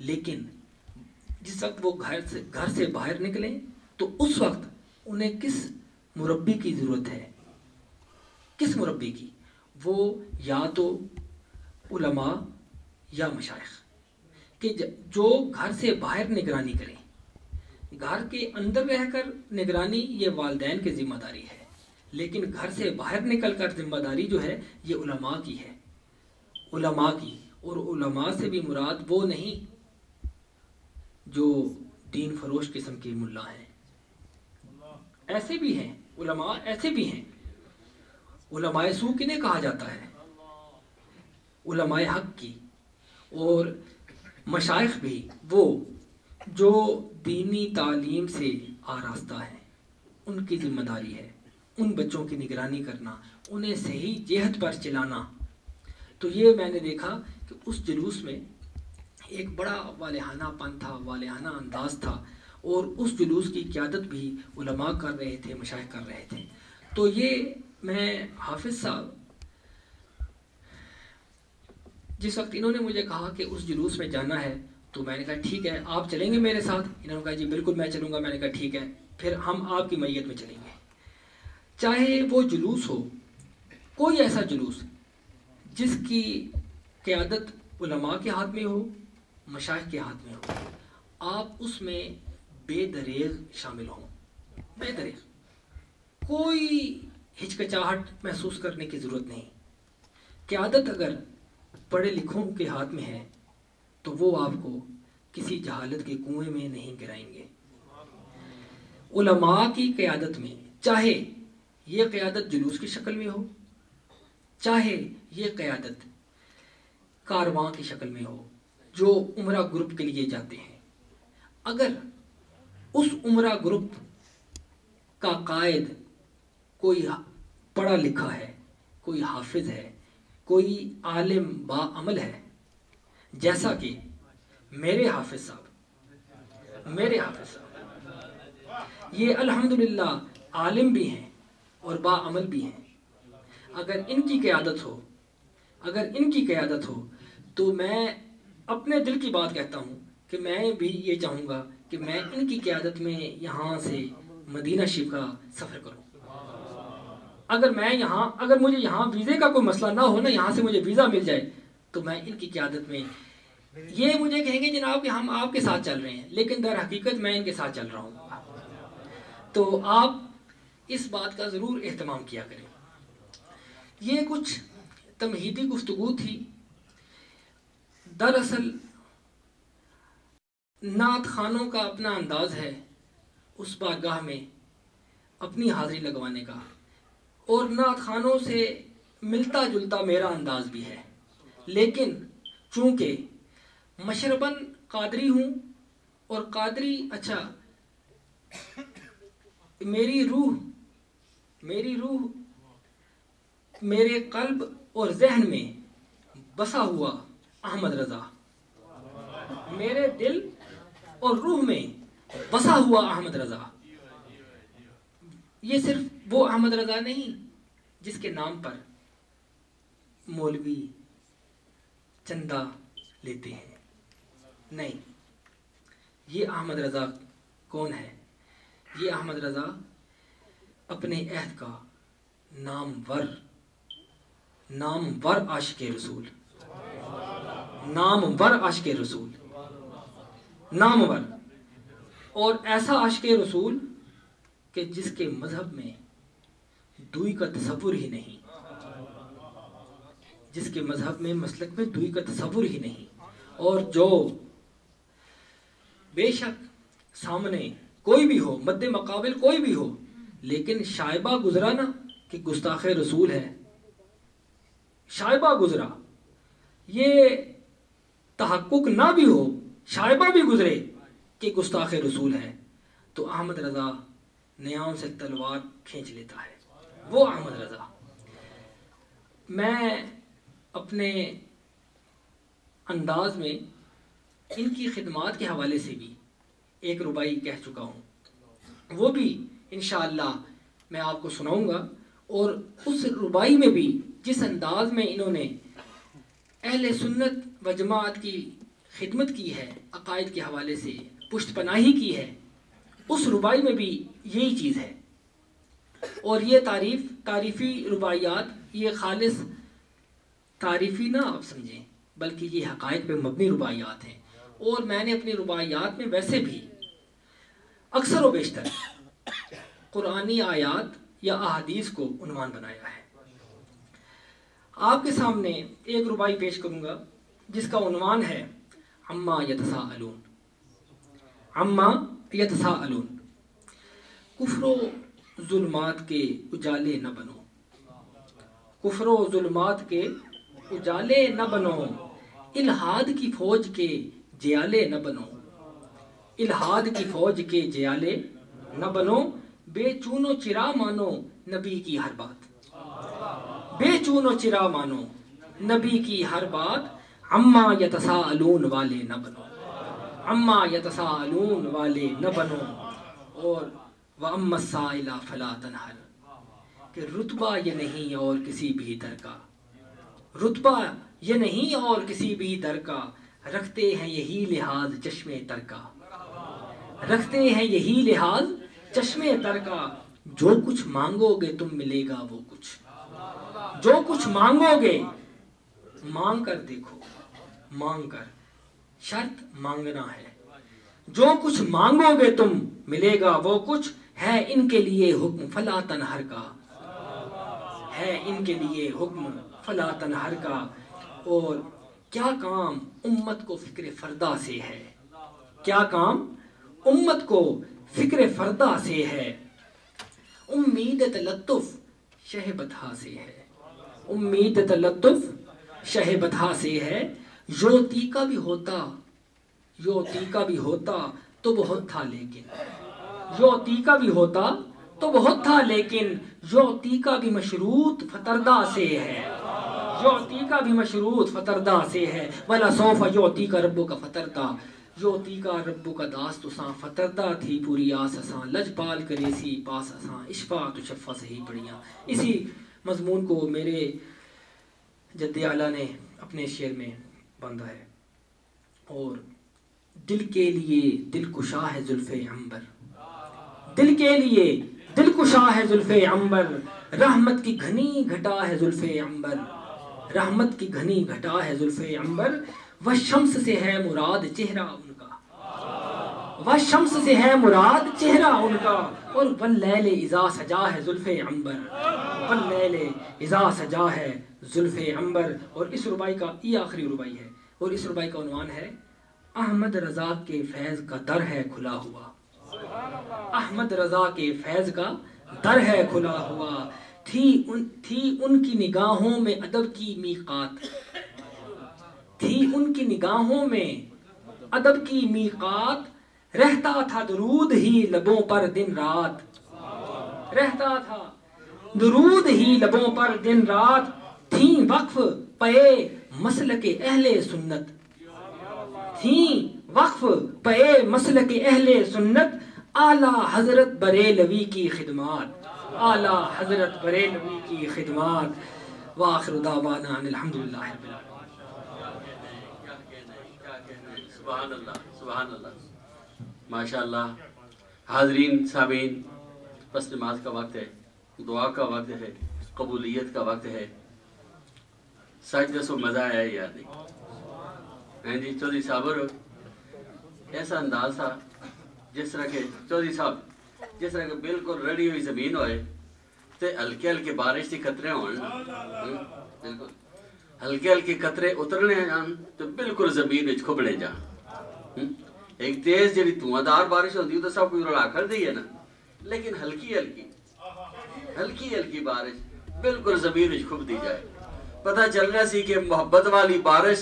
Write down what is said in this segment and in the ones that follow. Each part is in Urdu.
لیکن جس وقت وہ گھر سے باہر نکلیں تو اس وقت انہیں کس مربی کی ضرورت ہے؟ کس مربی کی؟ وہ یا تو علماء یا مشائخ، کہ جو گھر سے باہر نگرانی کریں. گھر کے اندر رہ کر نگرانی یہ والدین کی ذمہ داری ہے، لیکن گھر سے باہر نکل کر ذمہ داری جو ہے یہ علماء کی ہے، علماء کی. اور علماء سے بھی مراد وہ نہیں جو دین فروش قسم کے ملا ہیں، ایسے بھی ہیں علماء، ایسے بھی ہیں. علماء سو کنہیں کہا جاتا ہے؟ علماء حق کی. اور مشائخ بھی وہ جو دینی تعلیم سے آراستہ ہیں، ان کی ذمہ داری ہے ان بچوں کی نگرانی کرنا، انہیں صحیح جہت پر چلانا. تو یہ میں نے دیکھا کہ اس جلوس میں ایک بڑا والہانہ پن تھا، والہانہ انداز تھا، اور اس جلوس کی قیادت بھی علماء کر رہے تھے، مشائخ کر رہے تھے. تو یہ میں حافظ صاحب جس وقت انہوں نے مجھے کہا کہ اس جلوس میں جانا ہے تو میں نے کہا ٹھیک ہے، آپ چلیں گے میرے ساتھ؟ انہوں نے کہا جی بالکل میں چلوں گا. میں نے کہا ٹھیک ہے، پھر ہم آپ کی میت میں چلیں گے. چاہے وہ جلوس ہو، کوئی ایسا جلوس جس کی قیادت علماء کے ہاتھ میں ہو، مشائخ کے ہاتھ میں ہو، آپ اس میں بے دریغ شامل ہوں. بے دریغ، کوئی ہچکچاہٹ محسوس کرنے کی ضرورت نہیں. قیادت اگر پڑھے لکھوں کے ہاتھ میں ہے تو وہ آپ کو کسی جہالت کے کنویں میں نہیں گرائیں گے. علماء کی قیادت میں، چاہے یہ قیادت جلوس کی شکل میں ہو، چاہے یہ قیادت کارواں کی شکل میں ہو جو عمرہ گروپ کے لیے جاتے ہیں، اگر اس عمرہ گروپ کا قائد کوئی پڑھا لکھا ہے، کوئی حافظ ہے، کوئی عالم با عمل ہے، جیسا کہ میرے حافظ صاحب یہ الحمدللہ عالم بھی ہیں اور با عمل بھی ہیں، اگر ان کی قیادت ہو تو میں اپنے دل کی بات کہتا ہوں کہ میں بھی یہ چاہوں گا کہ میں ان کی قیادت میں یہاں سے مدینہ شریف کا سفر کروں. اگر مجھے یہاں ویزے کا کوئی مسئلہ نہ ہو نا، یہاں سے مجھے ویزا مل جائے تو میں ان کی قیادت میں، یہ مجھے کہیں گے جناب کہ ہم آپ کے ساتھ چل رہے ہیں، لیکن در حقیقت میں ان کے ساتھ چل رہا ہوں. تو آپ اس بات کا ضرور اہتمام کیا کریں. یہ کچھ تمہیدی گفتگو تھی. دراصل نعت خانوں کا اپنا انداز ہے اس بارگاہ میں اپنی حاضری لگوانے کا، اور نعت خانوں سے ملتا جلتا میرا انداز بھی ہے، لیکن چونکہ مشرباً قادری ہوں، اور قادری میری روح میرے قلب اور ذہن میں بسا ہوا احمد رضا، میرے دل اور روح میں بسا ہوا احمد رضا. یہ صرف وہ احمد رضا نہیں جس کے نام پر مولوی چندہ لیتے ہیں، نہیں. یہ احمد رضا کون ہے؟ یہ احمد رضا اپنے عہد کا نامور عاشق رسول، نامور، اور ایسا عاشق رسول کہ جس کے مذہب میں دوئی کا تصور ہی نہیں، جس کے مذہب میں مسلک میں دوئی کا تصور ہی نہیں. اور جو بے شک سامنے کوئی بھی ہو، مد مقابل کوئی بھی ہو، لیکن شائبہ گزرا نا کہ گستاخ رسول ہے، شائبہ گزرا، یہ تحقق نہ بھی ہو، شائبہ بھی گزرے کہ گستاخ رسول ہے، تو احمد رضا نیام سے تلوار کھینچ لیتا ہے. وہ احمد رضا. میں اپنے انداز میں ان کی خدمات کے حوالے سے بھی ایک ربائی کہہ چکا ہوں، وہ بھی انشاءاللہ میں آپ کو سناؤں گا. اور اس ربائی میں بھی جس انداز میں انہوں نے اہل سنت و جماعت کی خدمت کی ہے، عقائد کے حوالے سے پشت پناہی کی ہے، اس ربائی میں بھی یہی چیز ہے۔ اور یہ تعریفی رباعیات، یہ خالص تعریفی نہ آپ سمجھیں، بلکہ یہ حقائق پہ مبنی رباعیات ہیں۔ اور میں نے اپنی رباعیات میں ویسے بھی اکثر و بیشتر قرآنی آیات یا احادیث کو عنوان بنایا ہے۔ آپ کے سامنے ایک ربائی پیش کروں گا جس کا عنوان ہے عما یتساءلون۔ عما یتساءلون، کفر و ظلمات کے اجالے نہ بنو، کفر و ظلمات کے اجالے نہ بنو، الہاد کی فوج کے جیالے نہ بنو، الہاد کی فوج کے جیالے نہ بنو، بے چون و چرا مانو نبی کی ہر بات، بے چون و چرا مانو نبی کی ہر بات، عما یتساءلون والے نہ بنو، عما یتساءلون والے نہ بنو۔ اور وَأَمَّا السَّائِلَ فَلَا تَنْهَرْ، کہ رتبہ یہ نہیں اور کسی بھی در کا، رتبہ یہ نہیں اور کسی بھی در کا، رکھتے ہیں یہی لحاظ چشمے تر کا، رکھتے ہیں یہی لحاظ چشمے تر کا، جو کچھ مانگو گے تم ملے گا وہ کچھ، جو کچھ مانگو گے، مانگ کر دیکھو، مانگ کر، شرط مانگنا ہے، جو کچھ مانگو گے تم ملے گا وہ کچھ، ہے ان کے لیے حکم فلا تنہر کا، ہے ان کے لیے حکم فلا تنہر کا۔ اور کیا کام امت کو فکر فردا سے ہے، کیا کام امت کو فکر فردا سے ہے، امید تلطف شہ بتہا سے ہے، امید تلطف شہ بتہا سے ہے، یو تیکا بھی ہوتا، یو تیکا بھی ہوتا تو بہت تھا لیکن، یو تیکا بھی ہوتا تو بہت تھا لیکن، یو تیکا بھی مشروط فتردہ سے ہے، یو تیکا بھی مشروط فتردہ سے ہے، ولا سوف یو تیکا ربو کا فتردہ، یو تیکا ربو کا داست اساں فتردہ تھی پوری آس اساں، لج پال کرے سی پاس اساں، اشفا تو شفا صحیح پڑیاں۔ اسی مضمون کو میرے جد اعلیٰ نے اپنے شعر میں باندھا ہے۔ اور دل کے لیے دل کشا ہے زلف عنبر، دل کے لیے دل کشا ہے زلف عنبر، رحمت کی گھنی گھٹا ہے زلف عنبر، رحمت کی گھنی گھٹا ہے زلف عنبر، وہ شمس سے ہے مراد چہرہ ان کا، وہ شمس سے ہے مراد چہرہ ان کا، اور واللیل اذا سجا ہے زلف عنبر، واللیل اذا سجا ہے زلف عنبر۔ اور اس ربائی کا یہ آخری ربائی ہے، اور اس ربائی کا عنوان ہے احمد رضا کے فیض کا در ہے کھلا ہوا، احمد رضا کے فیض کا در ہے کھلا ہوا، تھی ان کی نگاہوں میں ادب کی میقات، تھی ان کی نگاہوں میں ادب کی میقات، رہتا تھا درود ہی لبوں پر دن رات، رہتا تھا درود ہی لبوں پر دن رات، تھیں وقف پے مسلک اہل سنت، تھیں وقف پے مسلک اہل سنت، اعلیٰ حضرت بریلوی کی خدمات، اعلیٰ حضرت بریلوی کی خدمات۔ وآخر دعوانا ان الحمدللہ رب العالمین۔ سبحان اللہ، سبحان اللہ، ماشاء اللہ۔ حاضرین سامعین، پس نماز کا وقت ہے، دعا کا وقت ہے، قبولیت کا وقت ہے۔ سجدہ سو مزہ آیا یا نہیں؟ جی چودھری صاحب ایسا انداز تھا جس طرح کے چودھری صاحب جس طرح کہ بالکل رڑی ہوئی زمین ہوئے تے ہلکے ہلکے بارش کی قطرے ہون، بالکل ہلکے ہلکے قطرے اترنے جان تو بالکل زمین وچ کھبنے جان۔ ایک تیز جڑی دھواں بارش ہوندی تو سب کوئی رلا کر دی ہے نا، لیکن ہلکی ہلکی بارش بالکل زمین وچ کھب دی جائے، پتہ چل رہا سی کہ محبت والی بارش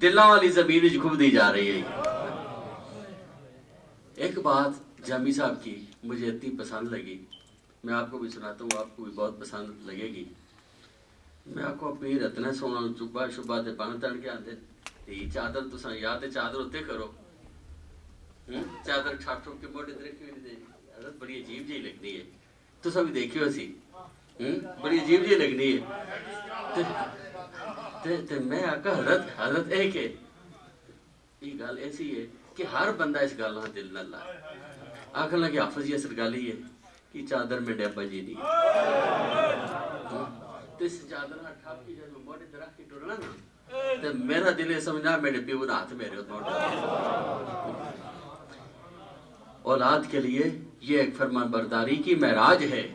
دلاں والی زمین وچ کھب دی جا رہی ہے۔ ایک بات جامی صاحب کی مجھے اتنی پسند لگی، میں آپ کو بھی سناتا ہوں، آپ کو بھی بہت پسند لگے گی۔ میں آپ کو اپنی اتنا سونا چبا شبا تے بن تن کے آتے تی چادر تساں یا تے چادر اتنے کرو، چادر ٹھاٹ ٹھوک کے موٹے رکھی ہوئی دے، حضرت بڑی عجیب جی لگنی ہے، تساں بھی دیکھیو اسی بڑی عجیب جی لگنی ہے۔ تے میں آکا حضرت اے کہ یہ گل ایسی ہے کہ ہر بندہ اس گل نہ دل نہ لائے آخر لگے حافظ جی اثر گل ہی ہے کہ چادر میں ڈبا جی نہیں تو اس چادر کا ٹھپ کی جب موٹے درخت کی ٹرنا نا تو میرا دل یہ سمجھا میرے پیو نہ ہاتھ میرے اولاد کے لیے یہ ایک فرمان برداری کی معراج ہے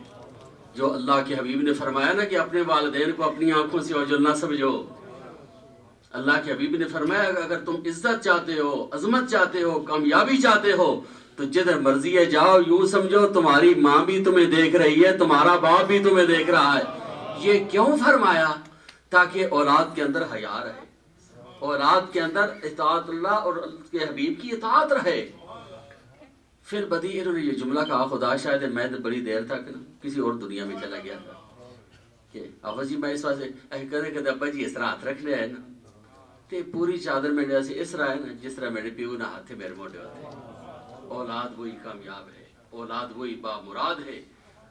جو اللہ کے حبیب نے فرمایا نا کہ اپنے والدین کو اپنی آنکھوں سے اوجھل نہ سمجھو. اللہ کے حبیب نے فرمایا اگر تم عزت چاہتے ہو، عظمت چاہتے ہو، کامیابی چاہتے ہو تو جدھر مرضی ہے جاؤ، یوں سمجھو تمہاری ماں بھی تمہیں دیکھ رہی ہے، تمہارا باپ بھی تمہیں دیکھ رہا ہے. یہ کیوں فرمایا؟ تاکہ اولاد کے اندر حیا رہے، اولاد کے اندر اطاعت اللہ اور اس کے حبیب کی اطاعت رہے. پھر بدی انہوں نے یہ جملہ کہا، خدا شاید میں بڑی دیر تک کسی اور دنیا میں چلا گیا تھا کہ ابا جی میں اس واسطے کدے کدے ابا جی اس طرح ہاتھ رکھ لیا ہے نا تے پوری چادر میں جیسے اس طرح ہے نا جس طرح میرے پیو نہ ہاتھ میرے موٹے ہوتے ہیں. اولاد وہی کامیاب ہے، اولاد وہی بامراد ہے،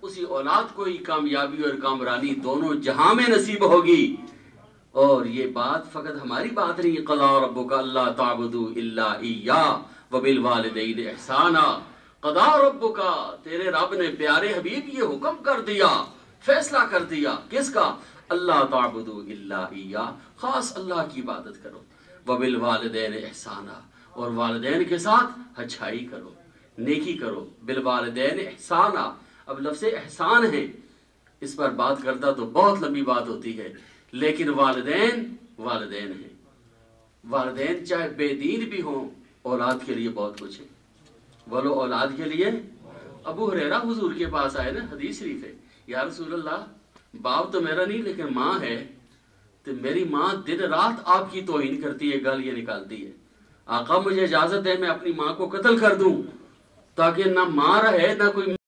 اسی اولاد کو ہی کامیابی اور کامرانی دونوں جہاں میں نصیب ہوگی. اور یہ بات فقط ہماری بات نہیں، قضا ربک اللہ تعبدوا الا ایاہ وبالوالدین احسانا. قضا ربک، تیرے رب نے پیارے حبیب یہ حکم کر دیا، فیصلہ کر دیا کس کا؟ اللہ تعبدوا الا ایاہ، خاص اللہ کی عبادت کرو. وبالوالدین احسانا، اور والدین کے ساتھ اچھائی کرو، نیکی کرو. بالوالدین احسانا، اب لفظ احسان ہے، اس پر بات کرتا تو بہت لمبی بات ہوتی ہے، لیکن والدین والدین ہیں. والدین چاہے بے دین بھی ہوں، اولاد کے لیے بہت کچھ ہے. بولو اولاد کے لیے. ابو ہریرہ حضور کے پاس آئے نا، حدیث شریف ہے، یا رسول اللہ باپ تو میرا نہیں لیکن ماں ہے، تو میری ماں دن رات آپ کی توہین کرتی ہے، گال یہ نکالتی ہے. آقا مجھے اجازت ہے میں اپنی ماں کو قتل کر دوں تاکہ نہ ماں رہے نہ کوئی